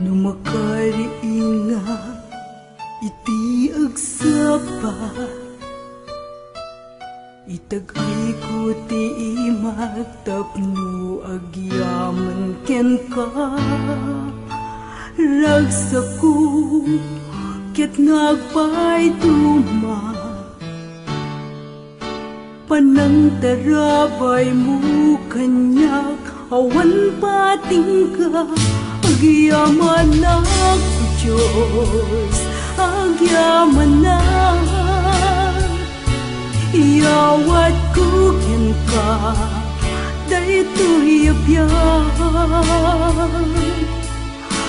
Makariingat iti agsapa itagay ko ti magtapno agyaman ken ka ragsa ko ket nagpay tuma panang tarabay mo kanyak awan pating ka agyaman ako Diyos, agyaman na iyawat ko ken ka daytoy abyan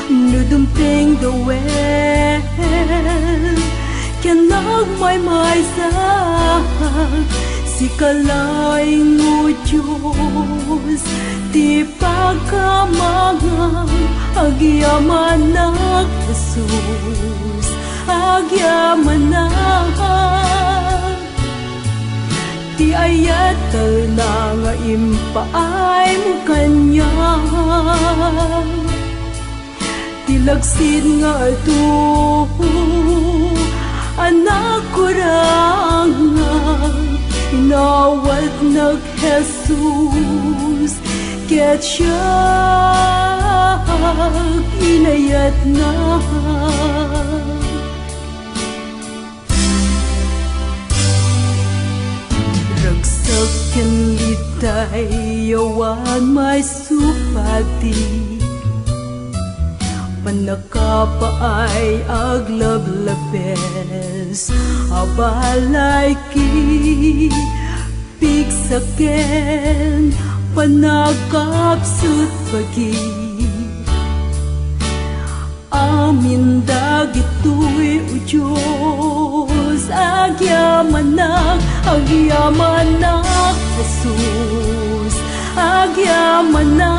nudumteng the well ken nagmaymay sa sikalaing o Diyos ti pagkamangang agyaman na Jesus agyaman na ti ayatal na nga impaay mo kanya ti lagsid nga ito anak ko rangang inawat nag Jesus ket siya inayat na ragsak ken litay yawan may supati panakapaay aglablabes abalay ki piksaken panagkapsut pagi amin dagitoy o Diyos agyaman na Jesus agyaman na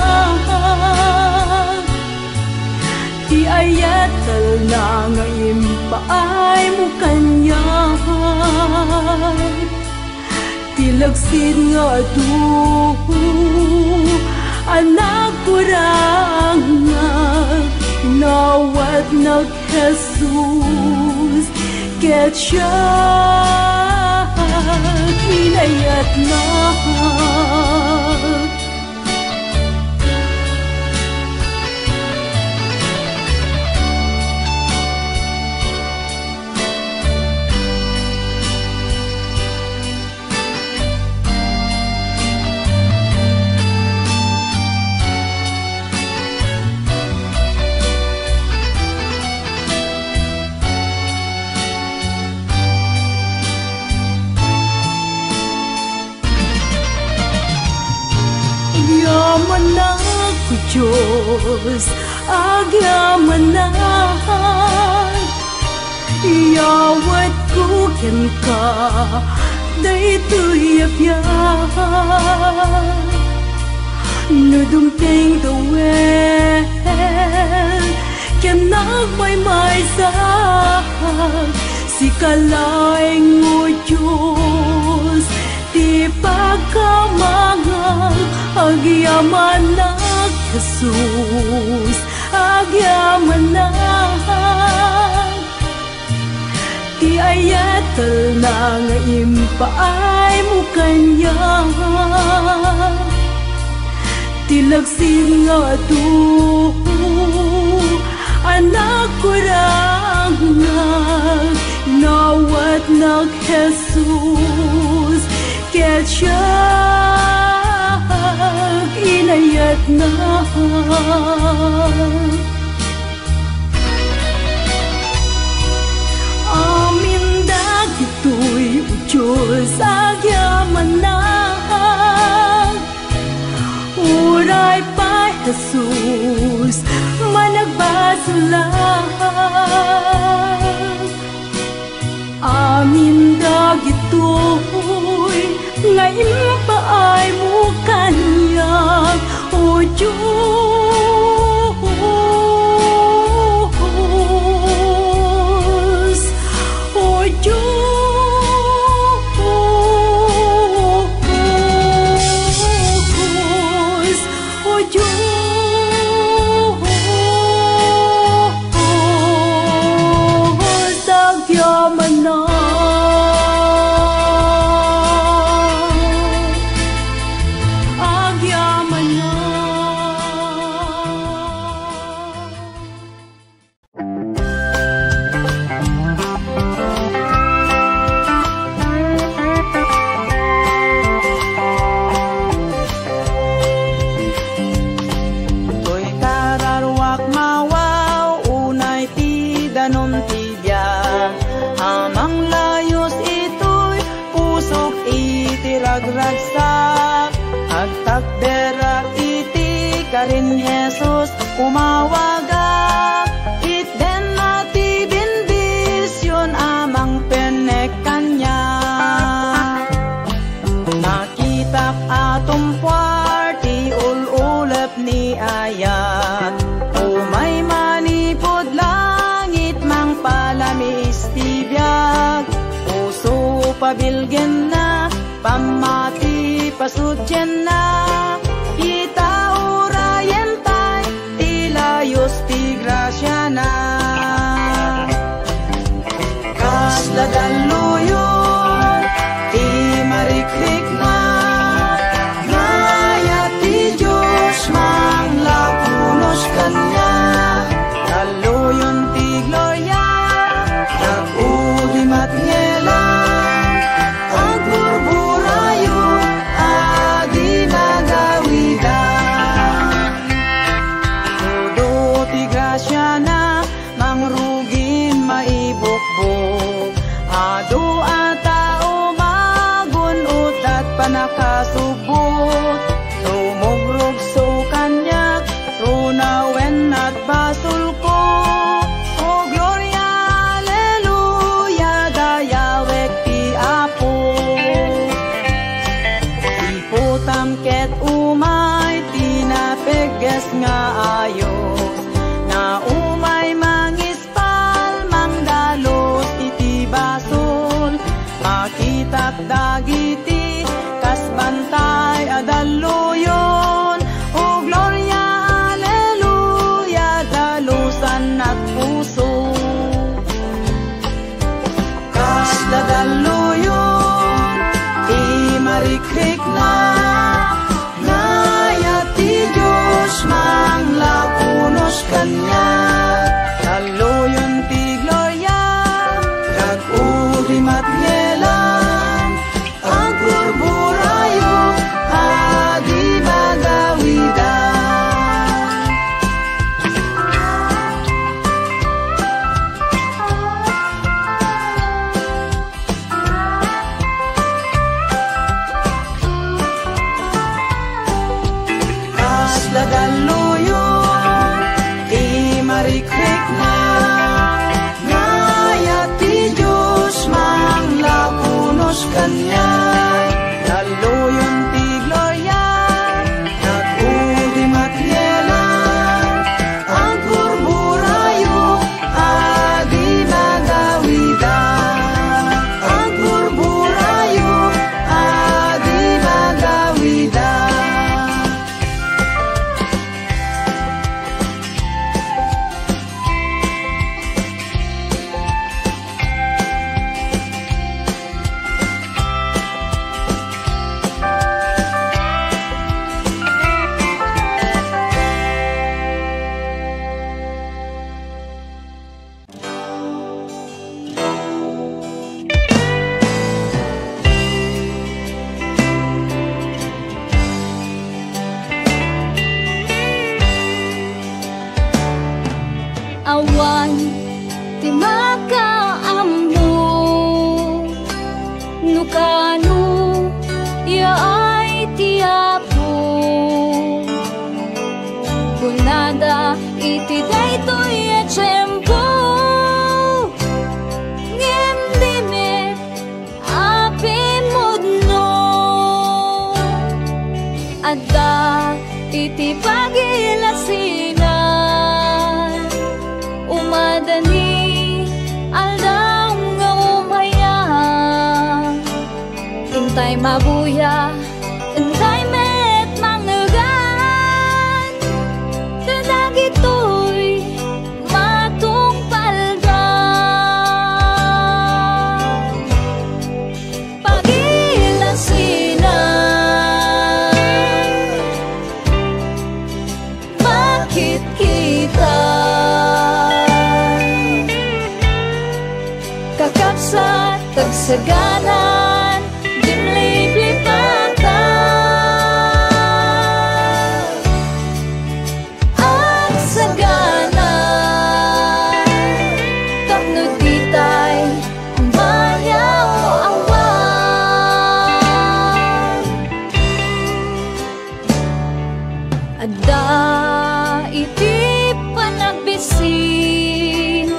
ti ayatal na nga impaay mo kanya tilagsid nga ito anak ko rangang nawat nag Jesus ket siya inayat na agyaman na ko Diyos agyaman na iyawat ko ken ka daytoy abyan nudumteng the well ken nagmaymay sa sikalaing o Diyos ti pagkamangang agyaman na Jesus agyaman na ti ayatal na nga impaay mo kanya ti lagsid nga ito anak ko rangang nawat nag Jesus ket siya inayat na amin dagitoy o Diyos agyaman na uray pa Jesus managbasulang amin dagitoy nga impaay mo kanya o Diyos o Diyos o Diyos rin Jesus umawaga, iten mati binbisyon amang penek kanya. Nakitak atong party ululap ni ayat, umay manipod langit mang palamis tibiyag, puso pabilgen na pamati pasudyan na, kita urayan tay tilayos ti grasya na. Kasla daluyon ti marikrik na, ngaya ti Diyos mang lapunos kanya, daluyon ti gloria nagulimat ngelang, ang burburayo adi magawidan. Todo ti grasya na mangrugin maibukbog, ado ata umagunot at panakasubot, tumugrog so kanyak runawen at basul ko. O gloria aleluya dayawek ti apo, iputam ket umay tinapeges nga ayos, na umay mangispal mangdalos iti basol, makitat dagiti kasbantay adaluyon. O gloria aleluya dalusan at puso, kasla daluyon ti marikrik na, ngaya ti Diyos mang lapunos kanya, daluyon ti gloria nag-ulimat ngelang, ang burburayo adi magawidan. Kasla daluyon ti marikrik na, ngaya ti Diyos mang lapunos kanya, daluyon ti gloria nag-ulimat ngelang, ang burburayo adi magawidan, ang burburayo adi magawidan. Awan ti makaammo, nukano yaay ti apo, kunada iti daytoy a tiyempo, ngem dimet apimudno, adda iti pagilasinan, umadani aldam nga umayang, intay mabuya intay met mangnugan, kadagitoy matong paldan, pagilasinan bakit kita kakapsat tagsaganan dimliblipan Adda iti panagbisin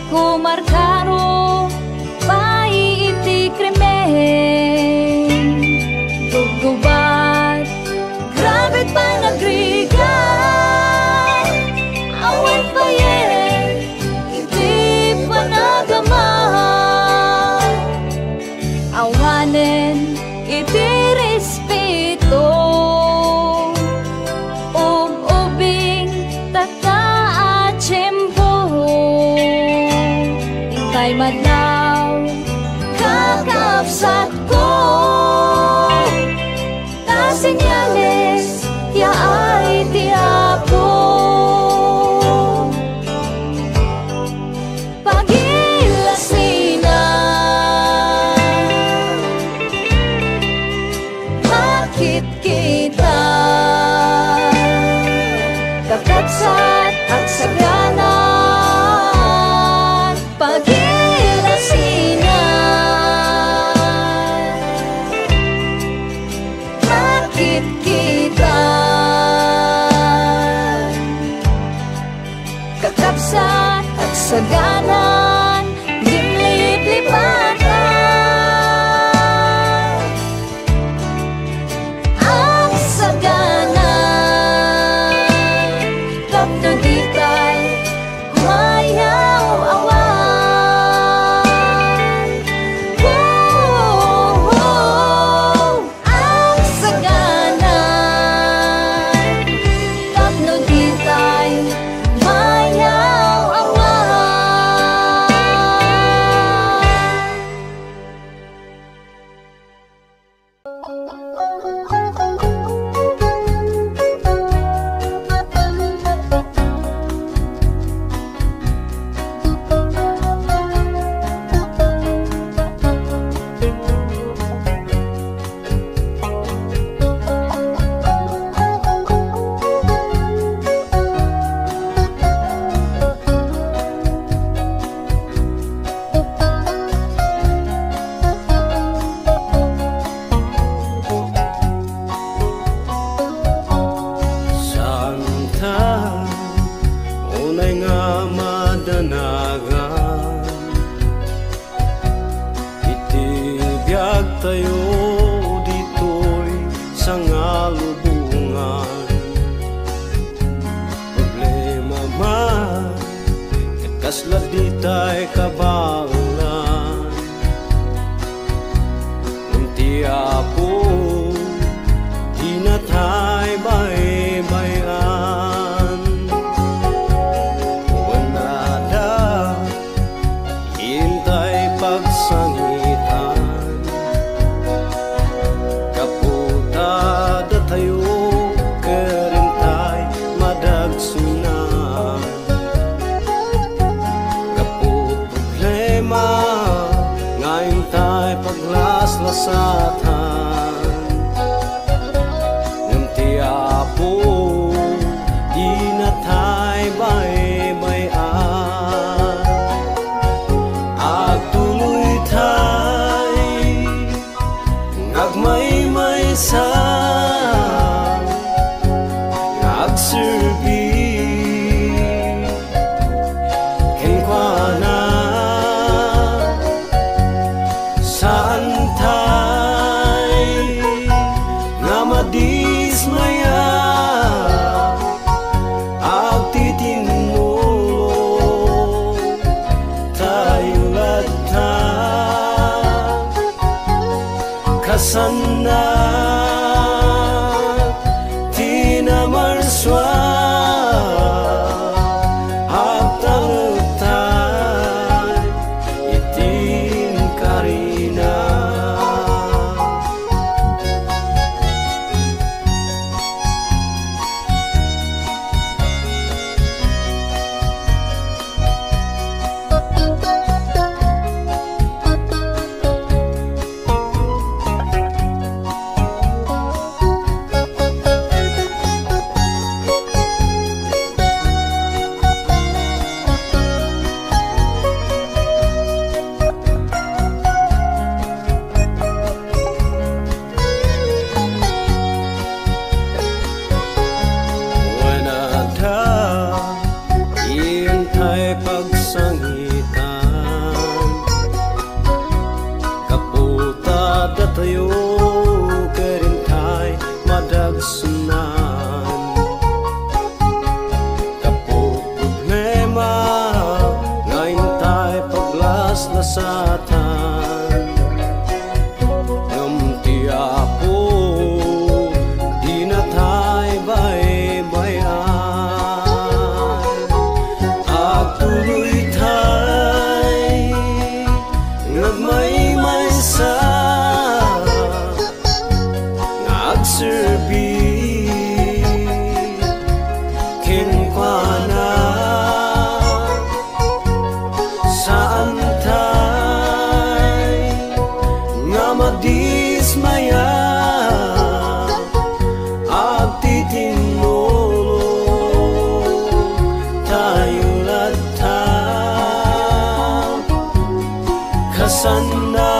kumarkaro pai iti krimen gugubat grabe panagriga awan payen iti panagaman awanen iti respeto Intay madlaw kakapsat ko ta senyales ya ay tiapo pagilasina bakit kita kakapsat at sagana bakit kita kakapsat at saganan dimlip-lipatan ang saganan tapno ditay mayaw awan ang saganan tapno ditay mayaw awan. Unay nga madanagan iti biag tayo dito'y sa ngalubungan problema man kasla ditay kabalan unti apo di natay bay-bayan pagsangitan kaputada tayo kerintay madagsunan kaput problema tinulong tayo lahat kasana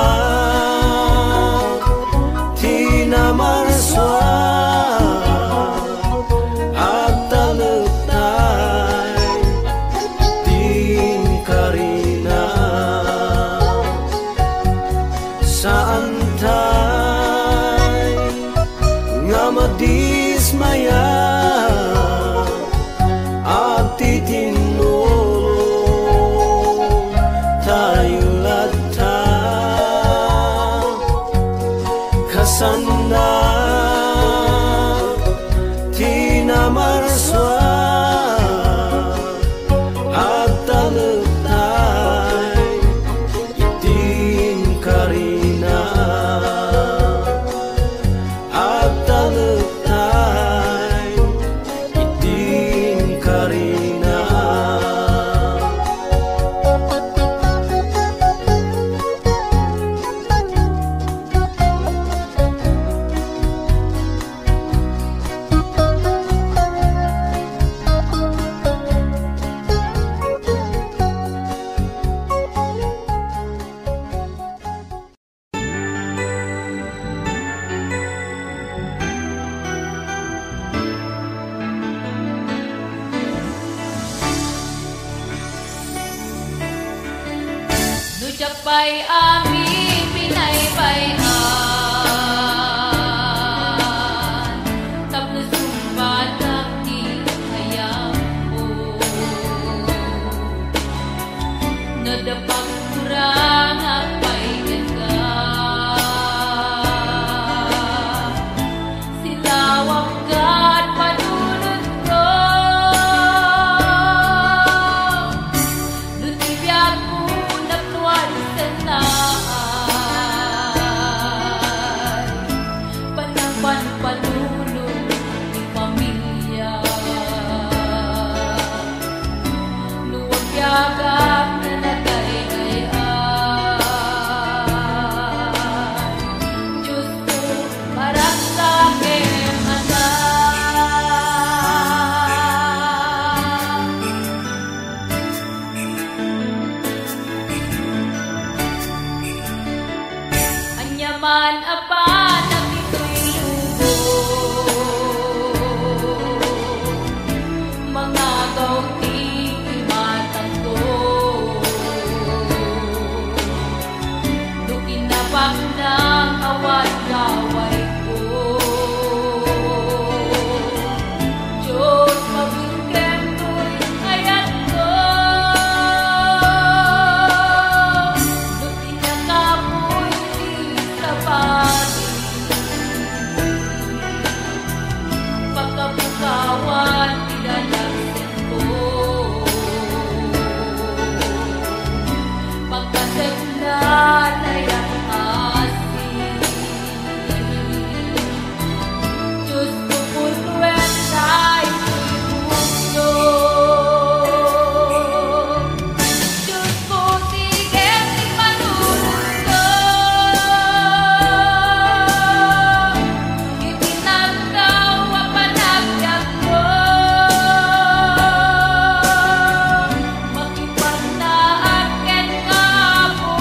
tinamarswa at talutay din karina saan tay nga madismaya at titinulong tayo lahat kasana tinamarswa at talutay itin karina at talutay itin karina. Nujak pa'y aming pinaybayan tapno sumpat ang di hayang mo nadapag kurang ang paigaga silawang kat panunod ko nutibiyag mo napnuan panampan panulong ni pamilya luwag yagap na nagkaigayan Diyos ko parang lahim anyaman apan ang ito'y lubog mga kaunting matanggo dukinabak ng awat gaway ko Diyos mabigyan ko'y ayat ko dukinakapoy sa pati pagkabukawan pinalagsin ko pagkasagnan ay ang asin Diyos ko punwen ay puso Diyos ko sige si manunod ko itinagdaw ang panagyak ko makipag na akin nga po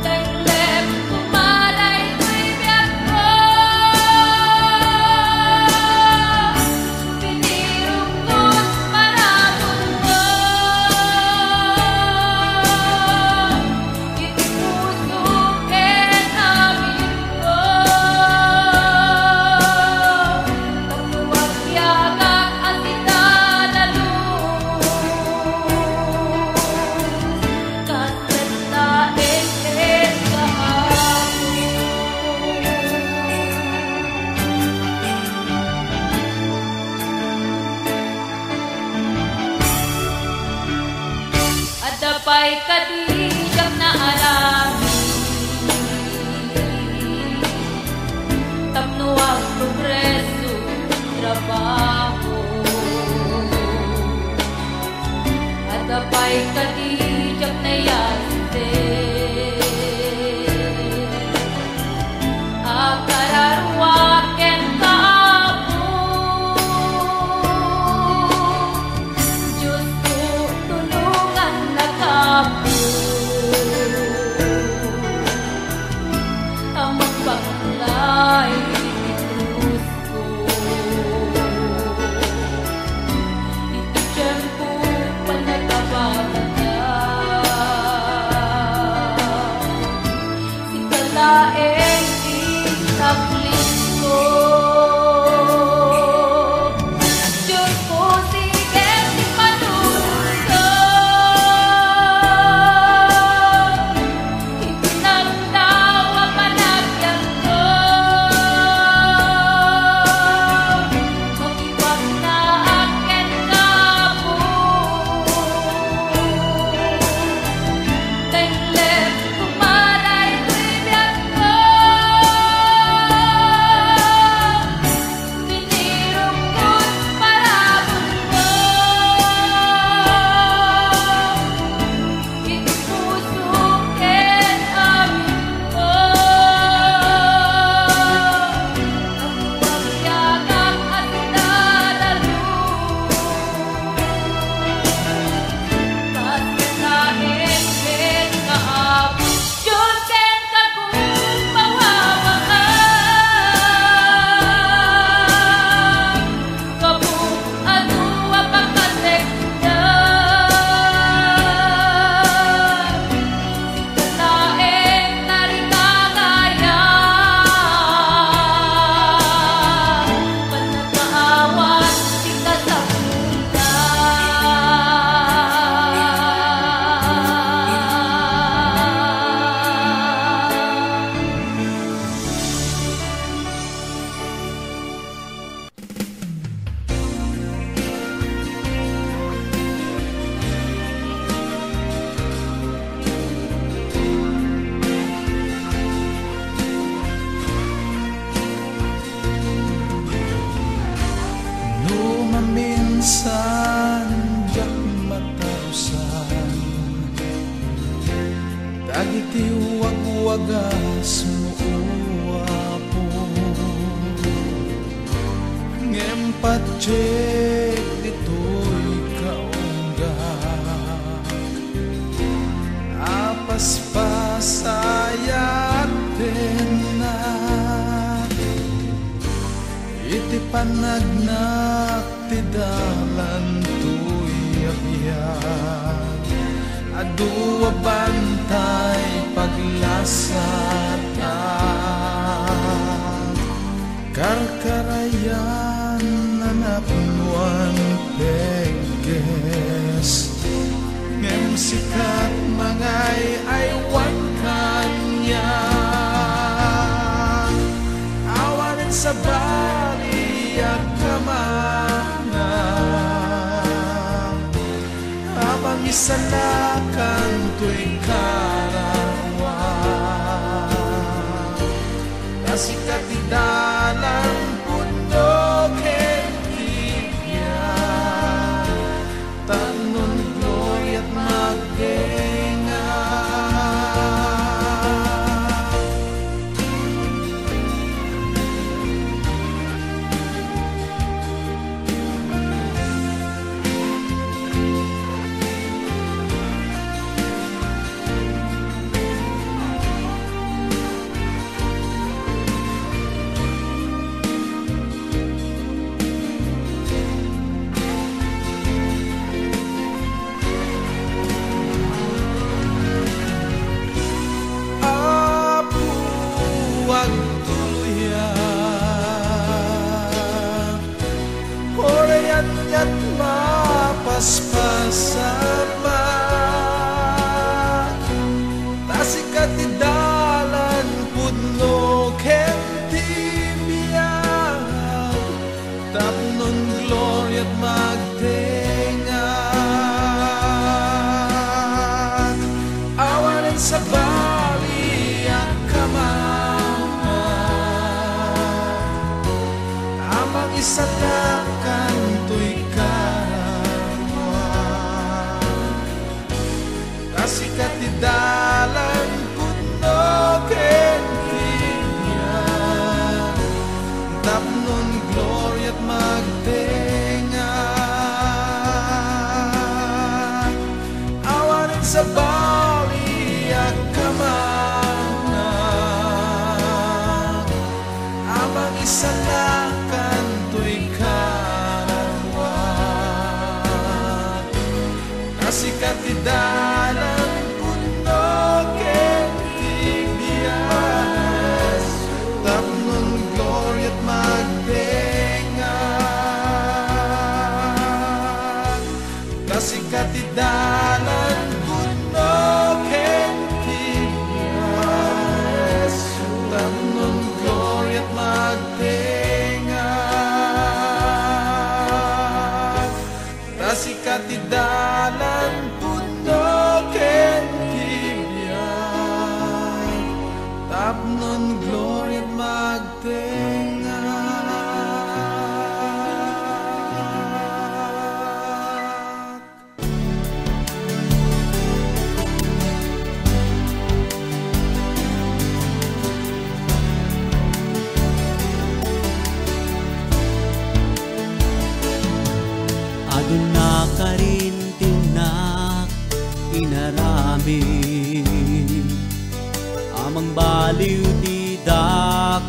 taglep kumalay ko'y biyak ko pinirunggot marabot ko itipusukin amin ko pagluwag yagak at itanalong kasetaen kahapon at dapay kadijak na alamin tapno ang progreso trabaho at dapay kadijak na yasin akararo minsan jak matausan dagiti wag-wagas mo uwapo ngempat cek dito'y kaunggak apas pasayat tenak iti panagnak ti dalan tuy abiyag adu bantay paglasatan karkarayan nanapnuan peges ngem sikat mangay aywan kanya awanin sa bali at kamana habang isalakan to'y karawan kasi katidalang bundok hentibya tanon glory at magdenga at mapaspasan pa tasikat idalan pudno kentibiyang tapnon glory at magtenga awanin sa bali at kamana amang isalakan to'y kasi katidalan pudno kentibya tapnon glory at magtenga awanin sa bali at kamana amang isalakan to'y karawan kasi katidalan tapnon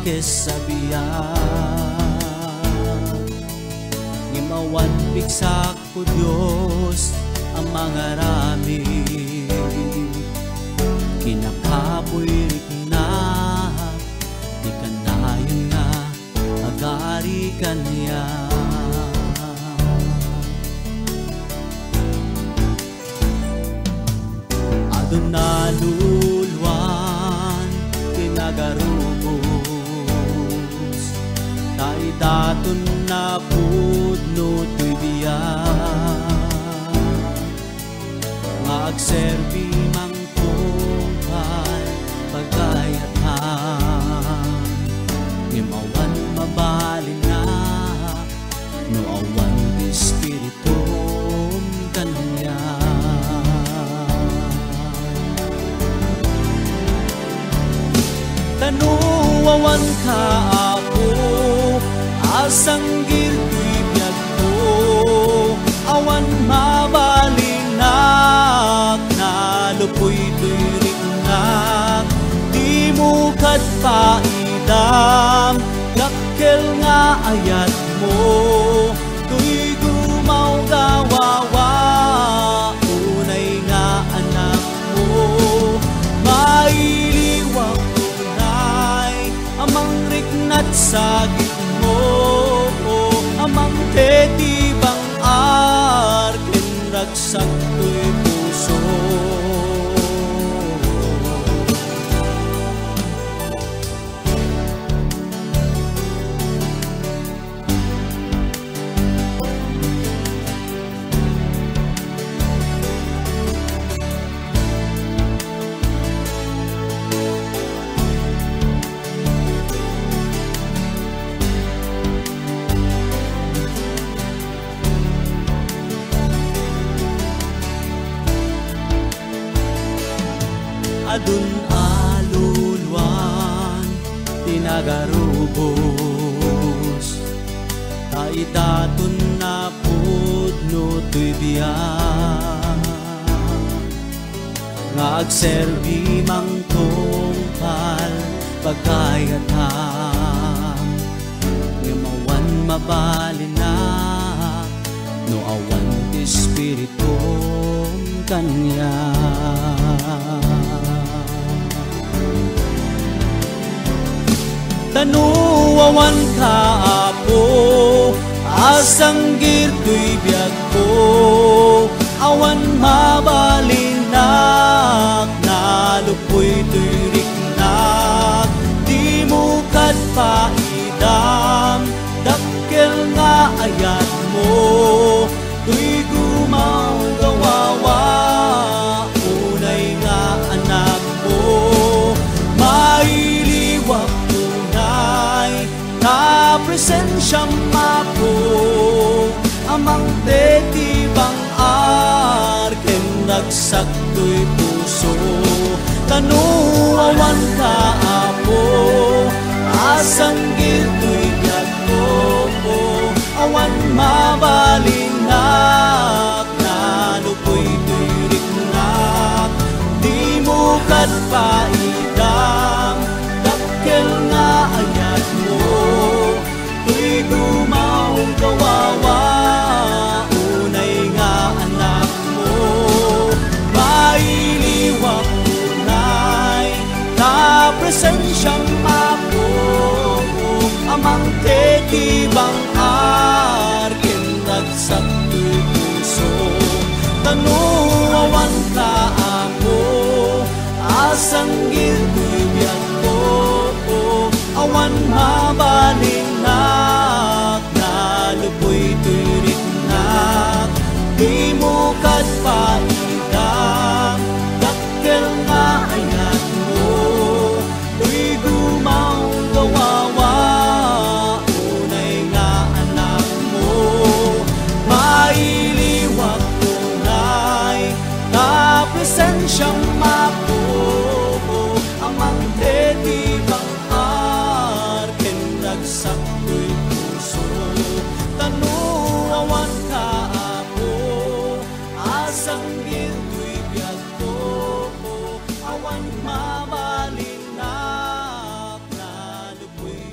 kesabihan. Ngimawan bigsak ko Diyos ang mga rami, kinakapoy rik na di kanayon nga agari kanya. Adun naluluan kinagarubos, tayo daton na pudno to'y biyan, nga agserbi mang tungkal pagayatan. Ngimawan mabalin na no awan di espiritum kanya. Tanuwawan ka ako asang girto'y biyag ko, awan mabalinak na lupoy to'y riknak. Di mo kadpaidam dakkel nga ayat mo, to'y gumaw gawawa unay nga anak mo. Mailiwak tunay amang riknat sagit mo, amang tetibang arkin ragsak to'y puso. Adun aluluan tinagarubos, tayo daton na pudno to'y biyan, nga agserbi mang tungkal pagkayatan. Ngimawan mabalin na no awan di espiritum kanya. Tanuwawan ka ako asang girto'y biyag ko, awan mabalinak na lupoy to'y riknak. Di mo kadpaidam dakkel nga ayat mo, to'y gumaw gawawa unay nga anak mo. Mailiwak na presensyang mako, amang tetibang arken ragsak to'y puso. Tanuwawan ka ako asang girto'y biyag ko, awan mabalinak na lupoy to'y riknak. Di mo kadpaidam dakkel nga ayat mo, to'y gumaw gawawa unay nga anak mo. Mailiwak tunay na presensyang mako, amang tetibang arkin ragsak to'y puso. Tanuwawan ka ako asang girto'y biyag ko, awan mabalinak na lupoy to'y riknak. Di mo kadpaidam dakkel nga ayat mo, to'y gumaw gawawa unay nga anak mo. Mailiwak tunay na presensyang mako, amang tetibang arken ragsak to'y puso. Tanuwawan ka ako asang girto'y biyag ko, awan mabalinak na lupoy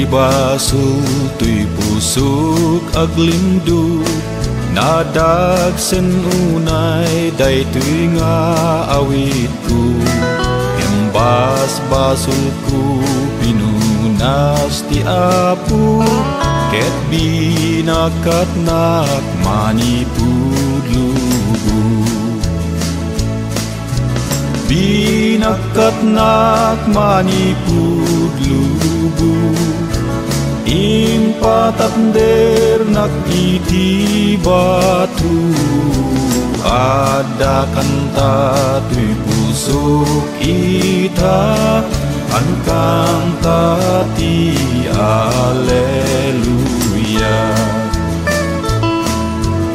basul tuy pusuk aglimdu nadag sen unay day tuy nga awitku embas basulku pinunas ti apu ket binakatnak manipudlubu binakatnak manipudlubu impatapder nak iti batu ada kanta tuy pusuk ita angkang tati aleluya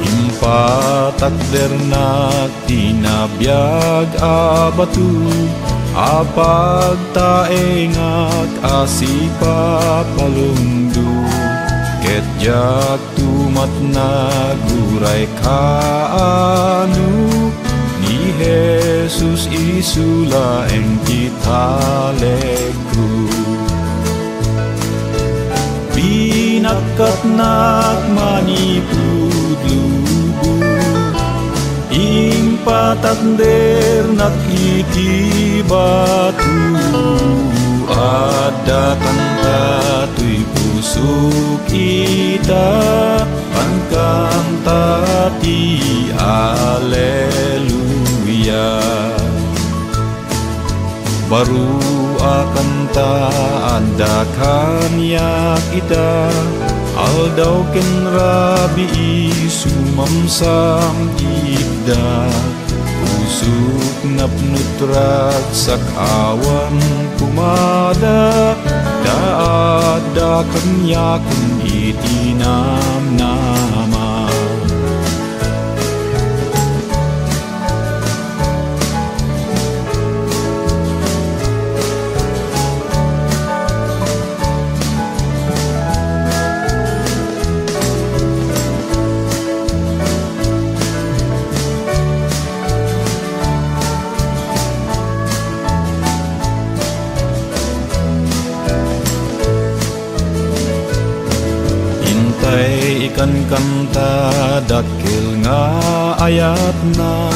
impatakder nak tinabiyag abatu apag taengak asipa palungdu ket jak tumat naguray kaanu ni Jesus isula eng kitaleku binakatnak manipudlubu impatender nak iti batu ada kanta tuy pusuk kita angkang tati aleluya baru akan taandakan yak ita aldaw ken rabi sumamsam ida pusuk napnutrak sak awan kumada daada kanyakan itinam nama ikan kanta dakil nga ayat na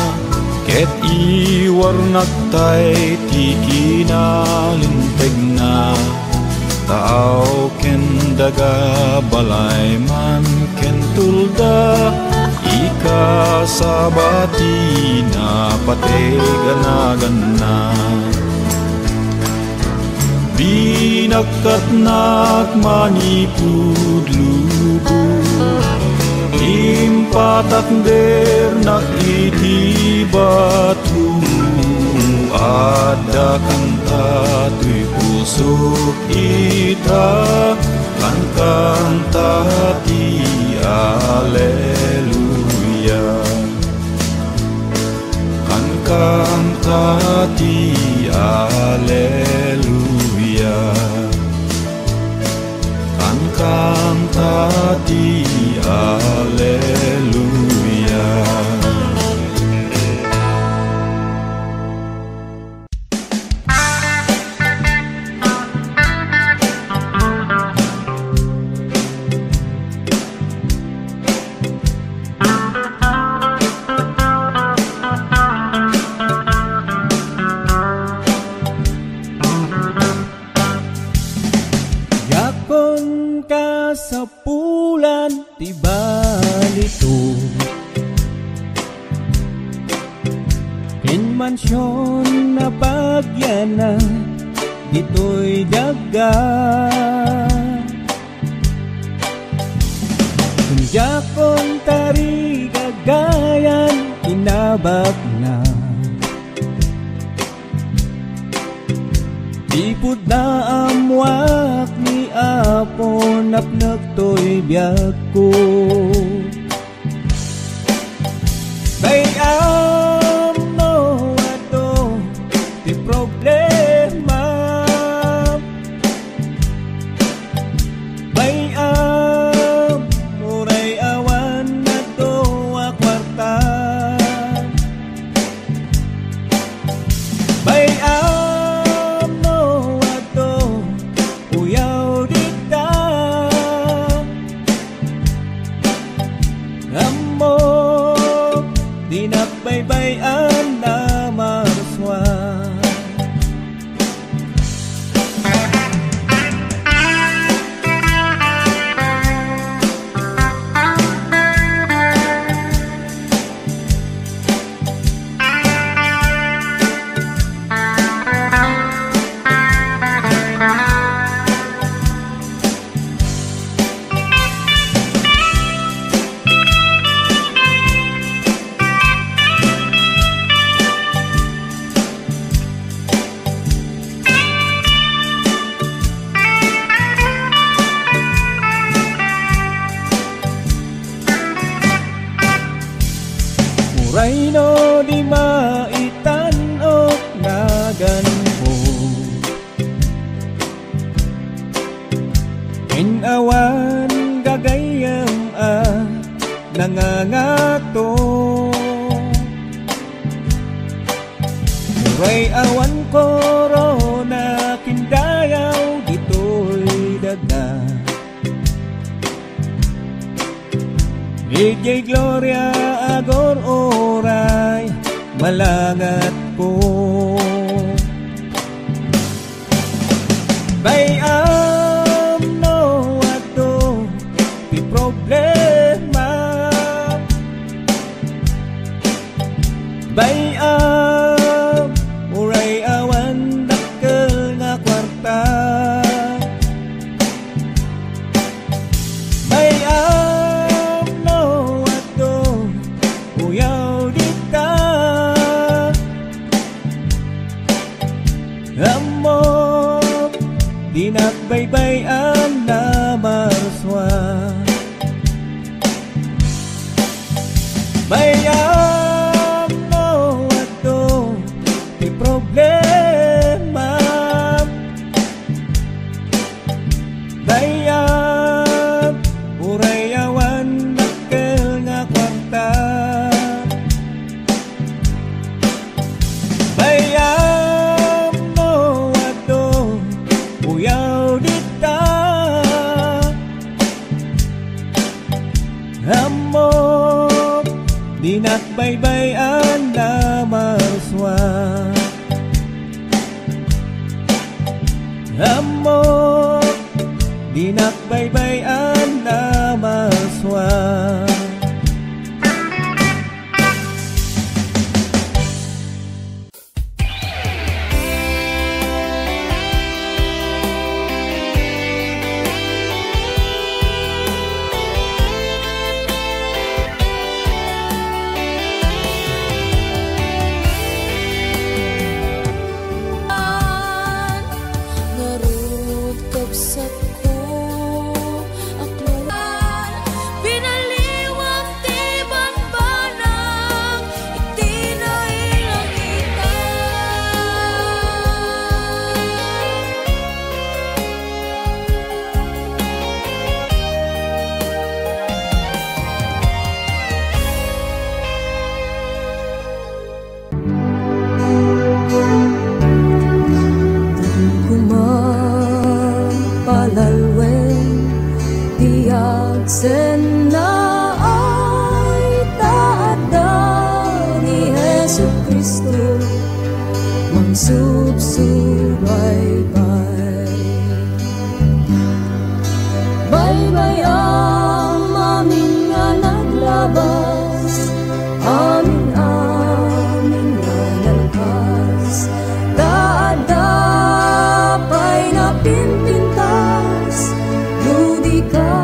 ket iwarnak tay tiki na linteg na taaw ken daga balay man ken tulda ika sabati na pateganagan na binakatnak manipudlubu impatakder nak iti batu ada kanta tuy pusuk ita angkang tati aleluya angkang tati aleluya angkang tati aleluya. Yakon ka sa pulan tibalito in mansyon na pagyana dito'y daga yakon tari gagayan inabak na ipod na amwak ni apon napnak to'y biyak ko bayam no ato di problema bayam muray awan na to akwarta bayam no ato uyaw di ta Amo di napaybayan na marswa. Uray no di maitanok na ganpo, inawan gagayam nangangato. Uray awan korona kindayaw dito'y daga. DJ Gloria agor oray malangat ko. Bayam no ato di problema. Bayam uray awan dakkel nga kwarta. Bayam no ato uyaw dita. Amo di napaybayan na marswa. Bayam no ato di problema. Bayam uray awan dakkel nga kwarta. Bayam no ato uyaw dita. Amo di napaybayan na marswa. Amo di napaybayan na marswa. Narud kabsat ko akluan, pinaliwang tiban banang itinailang kita. Palalwen tiyak sen na ay taada ni Jesu Kristo magsubsubaybay. Baybay ang aming nga naglabas, amin nga nalpas. Taada pa'y napinpintas, ludi ka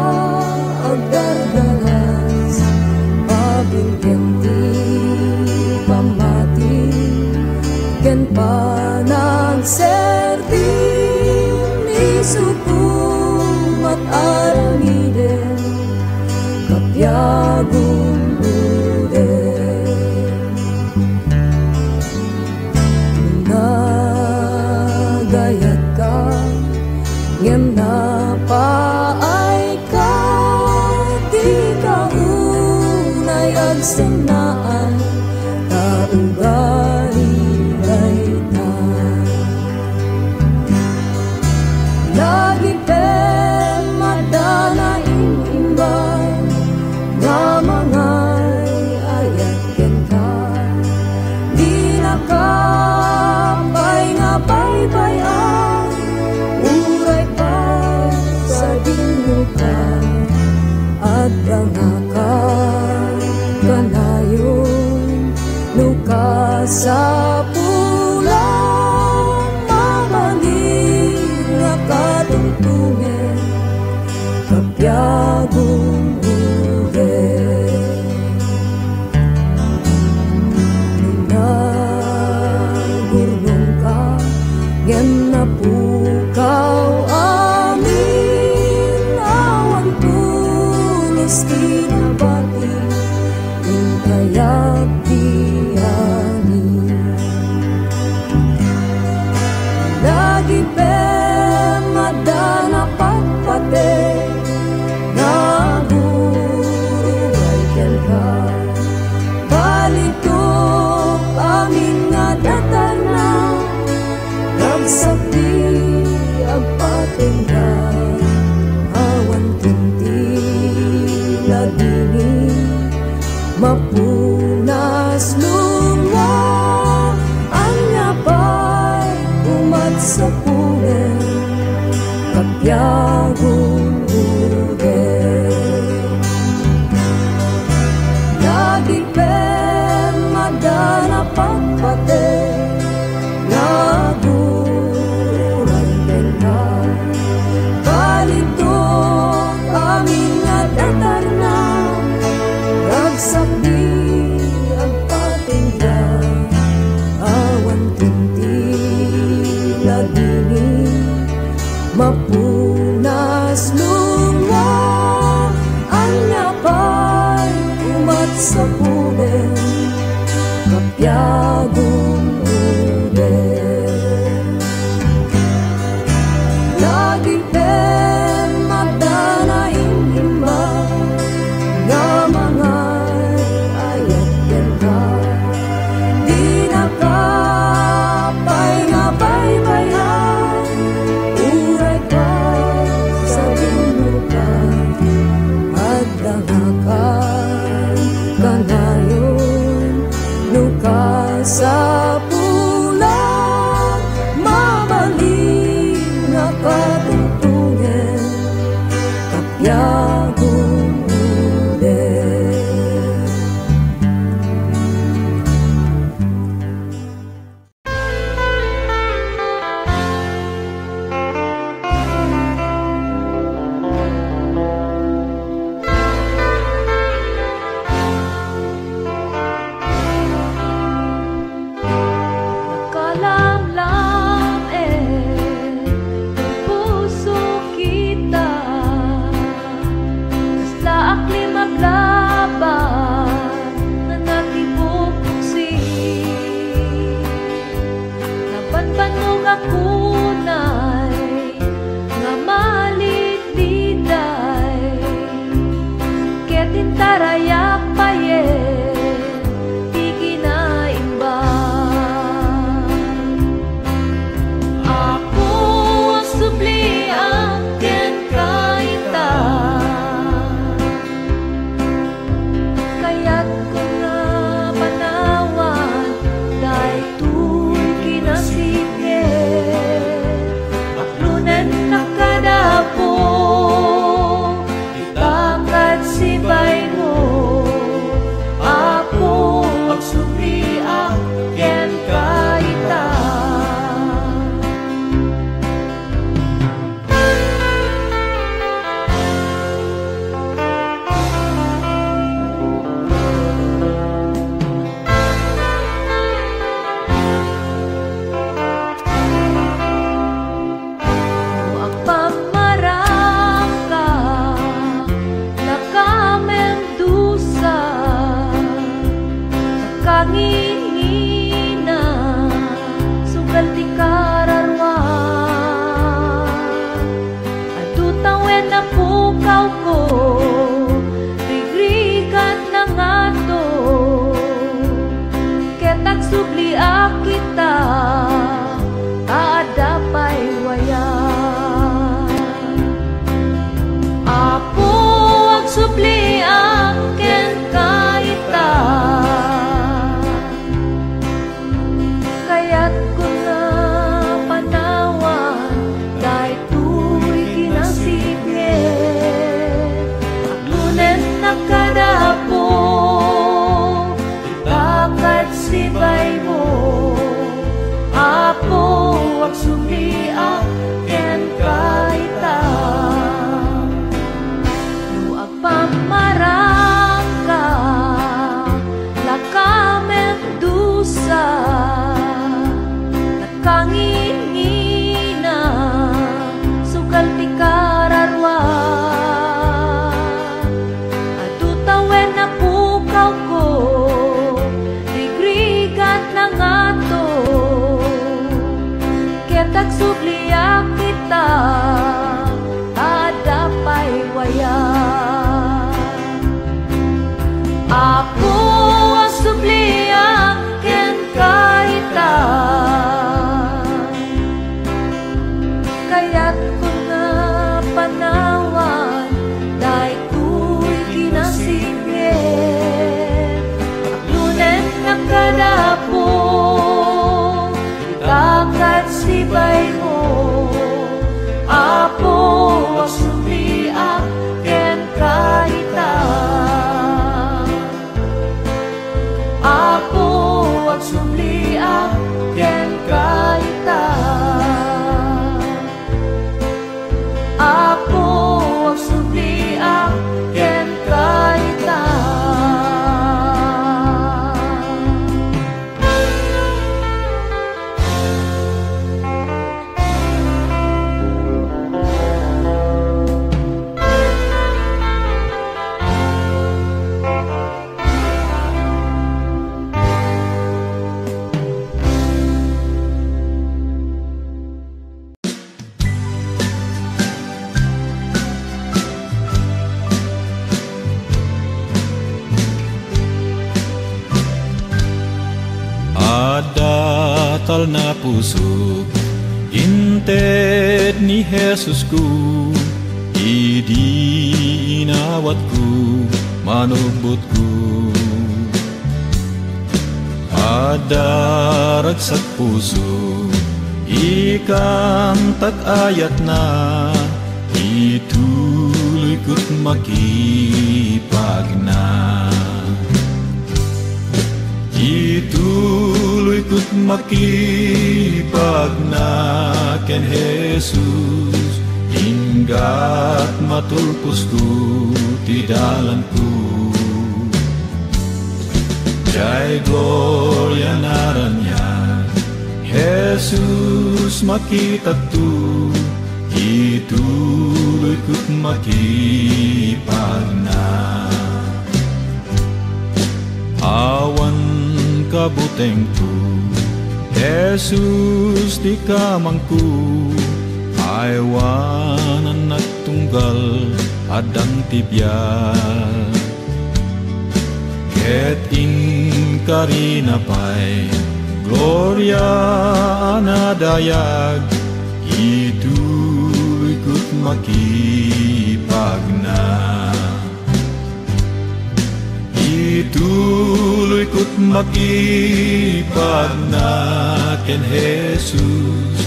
agdardaras. Pabigyan ti pamati, ken panagserbi ni sukumat aramiden, kapyagong gayat ka, ngem na paay ka, di ka unay agsenaan, kaugali dayta. Lagi pe madana inimbay, nga mga kanayon luka sa pulang mamaling nga katungtungen kapyagong uwe nagurnong ka ngem napukaw amin awan pulos kinabati kayak diani lagi pemadana papate nagururay ka balitok amin nga datar na nagsapi agpatingga awan tinti lagini mapunas lunga anya pa'y umat sa pulen kapyagong uge lagi pemadana pagpate nagururay ka balitok amin nga datar na nagsabi ang patingga awan tinti lagini mapunas lunga anya pa'y umat sa pulen kapyagong ulen lagi pemadana imimba nga mga di nakapay nga baybayan uray ka sa binukan at dangakan kanayon luka sa pulang mabaling nga katungtungen kapyagong ulen balay mo. Apo agsubliak ken kaita. Apo agsubliak ken kaita. Apo agsubliak ken kaita. Datal na puso, inted ni Jesus ko, idi inawat ko, manubot ko. Adarag sa puso, ikam tag-ayat na, ituloy ko't makipag na. Ituloy ko't makipag na ken Jesus, hinggat matulpos ko ti dalan ko. Jai gloria naranyan, Jesus makita tu, ituloy ko't makipag na. Awan kabuteng tu, Jesus di kamangku, aywanan at tunggal adang tibyan. Ket in karina pay, gloria anadayag, ituloy ko't makipag na. Ituloy ko't makipag na ken Jesus,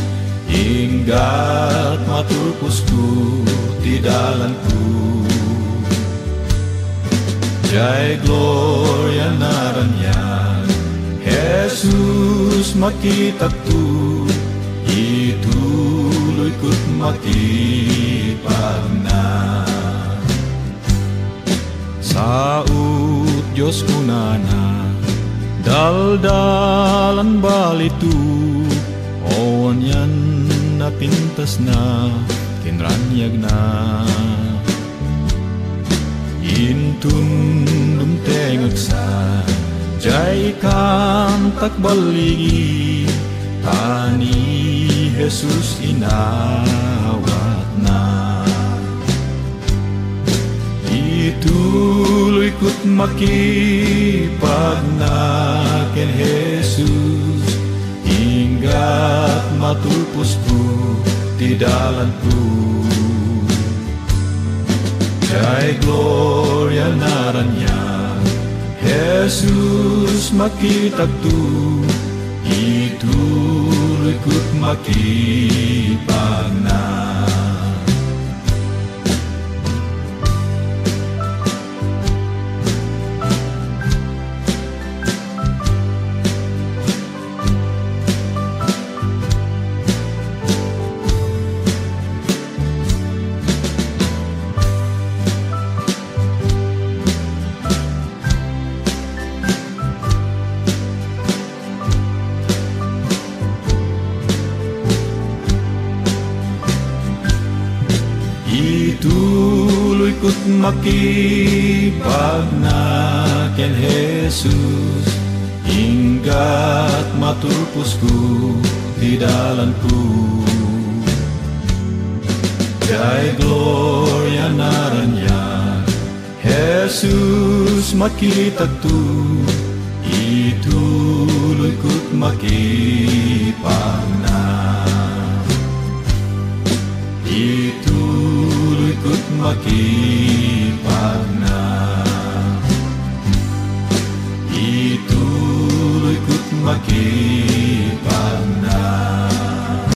hinggat matulpos ko ti dalan ko. Jai gloria naranyan, Jesus makita tu, ituloy ko't makipag na. Saud Diyos kunana, daldalan balitu, owan yan napintas na, kinranyag na. Intun dumtengag sa, jay kantak baligi, tani Jesus inawat na. Ituloy ko't makipag na ken Jesus, hinggat matulpos ko ti dalan ko. Jai gloria naranyan, Jesus makita tu, ituloy ko't makipag na. Ituloy ko't makipag na ken Jesus, hinggat matulpos ko ti dalan ko. Jai gloria naranyan, Jesus makita tu, ituloy ko't makipag na. Ituloy ko't makipag na. Ituloy ko't makipag